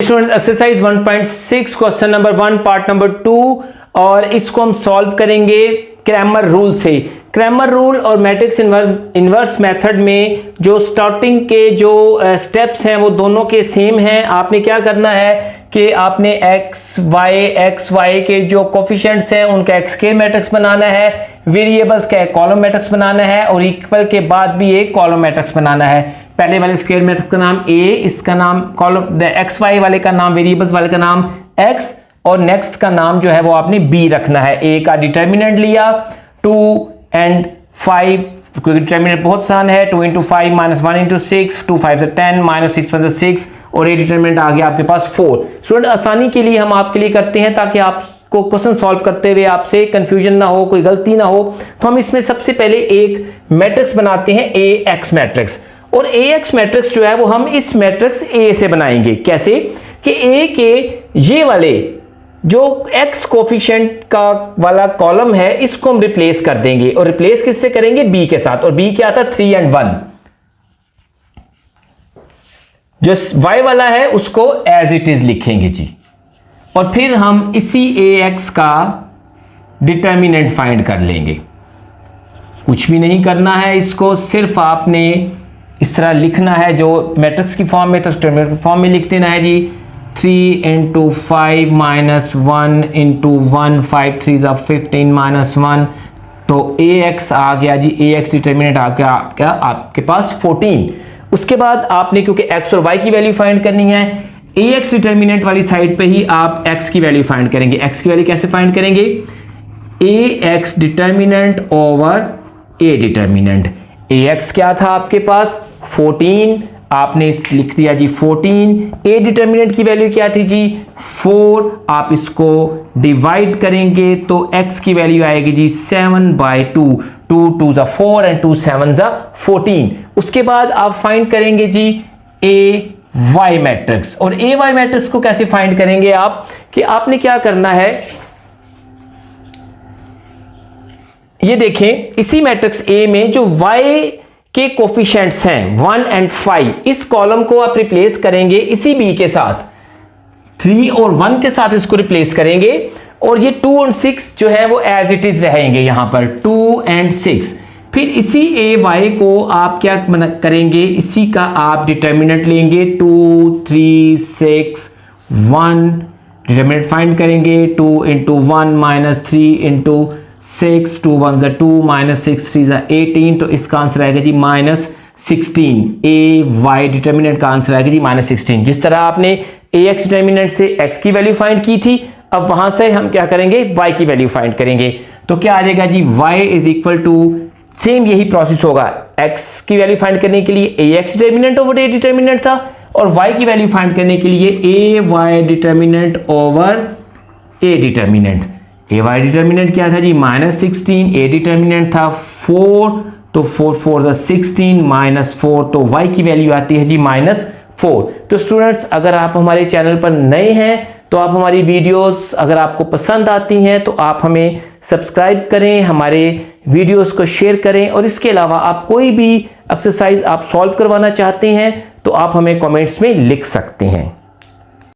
Student exercise 1.6 question number 1 part number 2 और इसको हम सॉल्व करेंगे क्रैमर रूल से। क्रैमर रूल और मैट्रिक्स इन्वर्स मेथड में जो स्टार्टिंग के जो स्टेप्स हैं वो दोनों के सेम हैं। आपने क्या करना है कि आपने एक्स वाई के जो कोफिशिएंट्स हैं उनका एक्स स्क्वायर मैट्रिक्स बनाना है, वेरिएबल्स का एक कॉलम मैट्रिक्स बनाना है और इक्वल के बाद भी एक कॉलम मैट्रिक्स बनाना है। पहले वाले स्क्वायर मैट्रिक्स का नाम ए, इसका नाम कॉलम एक्स वाई वाले का नाम, वेरिएबल्स वाले का नाम एक्स और नेक्स्ट का नाम जो है वो आपने बी रखना है। ए का डिटर्मिनेंट लिया 2 एंड 5 क्योंकि डिटर्मिनेंट बहुत आसान है, 2 into 5 minus 1 into 6, 2 5 से 10 minus 6 1 से 6 और ये डिटर्मिनेंट आ गया आपके पास 4। स्टूडेंट आसानी के लिए हम आपके लिए करते हैं ताकि आपको क्वेश्चन सॉल्व करते हुए आपसे कंफ्यूजन ना हो, कोई गलती ना हो, तो हम इसमें सबसे पहले एक मैट्रिक्स बनाते हैं ए एक्स मैट्रिक्स। और ए एक्स मैट्रिक्स जो है वो हम इस मैट्रिक्स ए से बनाएंगे। कैसे कि ए के ये वाले जो एक्स कोफिशिएंट का वाला कॉलम है इसको हम रिप्लेस कर देंगे और रिप्लेस किससे करेंगे, बी के साथ। और बी क्या था, 3 and 1। जो y वाला है उसको एज इट इज लिखेंगे जी। और फिर हम इसी ए एक्स का डिटर्मिनेंट फाइंड कर लेंगे। कुछ भी नहीं करना है इसको, सिर्फ आपने इस तरह लिखना है जो मैट्रिक्स की फॉर्म में, तो डिटर्मिनेंट की फॉर्म में लिख देना है जी। 3 into 5 minus 1 into 1, 5 3 are 15 minus 1, तो ax आ गया जी, ax डिटर्मिनेंट आ गया आपके पास 14। उसके बाद आपने क्योंकि x और y की वैल्यू फाइंड करनी है, ax डिटर्मिनेंट वाली साइड पे ही आप x की वैल्यू फाइंड करेंगे। x की वैल्यू कैसे फाइंड करेंगे, ax determinant over a determinant. ax क्या था आपके पास 14, आपने लिख दिया जी 14। ए डिटर्मिनेंट की वैल्यू क्या थी जी 4, आप इसको डिवाइड करेंगे तो x की वैल्यू आएगी जी 7/2, 2 2 जा 4 एंड 2 7 जा 14। उसके बाद आप फाइंड करेंगे जी ए वाई मैट्रिक्स। और ए वाई मैट्रिक्स को कैसे फाइंड करेंगे आप, कि आपने क्या करना है, ये देखें इसी मैट्रिक्स ए में जो y के कोफिशिएंट्स हैं 1 and 5, इस कॉलम को आप रिप्लेस करेंगे इसी b के साथ, 3 और 1 के साथ इसको रिप्लेस करेंगे और ये 2 और 6 जो है वो एज इट इज रहेंगे यहां पर 2 and 6। फिर इसी ए वाई को आप क्या करेंगे, इसी का आप डिटर्मिनेंट लेंगे 2 3 6 1, डिटर्मिनेंट फाइंड करेंगे 2 into 1 minus 3 into 6, 2 1 2 minus 6 3 18, तो इसका आंसर आएगा जी -16। ए वाई डिटर्मिनेंट का आंसर आएगा जी -16। जिस तरह आपने ए एक्स डिटर्मिनेंट से एक्स की वैल्यू फाइंड की थी, अब वहां से हम क्या करेंगे, वाई की वैल्यू फाइंड करेंगे। तो क्या आ जाएगा जी y is equal to, same यही प्रोसेस होगा, x की वैल्यू फाइंड करने के लिए A x determinant over A determinant था और y की वैल्यू फाइंड करने के लिए A y determinant over A determinant. A y determinant क्या था जी -16, ए डिटर्मिनेंट था 4, तो 4 4 16 -4, तो y की वैल्यू आती है जी -4। तो स्टूडेंट्स अगर आप हमारे चैनल पर नए हैं तो आप हमारी वीडियोस अगर आपको पसंद आती हैं तो आप हमें सब्सक्राइब करें, हमारे वीडियोस को शेयर करें और इसके अलावा आप कोई भी एक्सरसाइज आप सॉल्व करवाना चाहते हैं तो आप हमें कमेंट्स में लिख सकते हैं।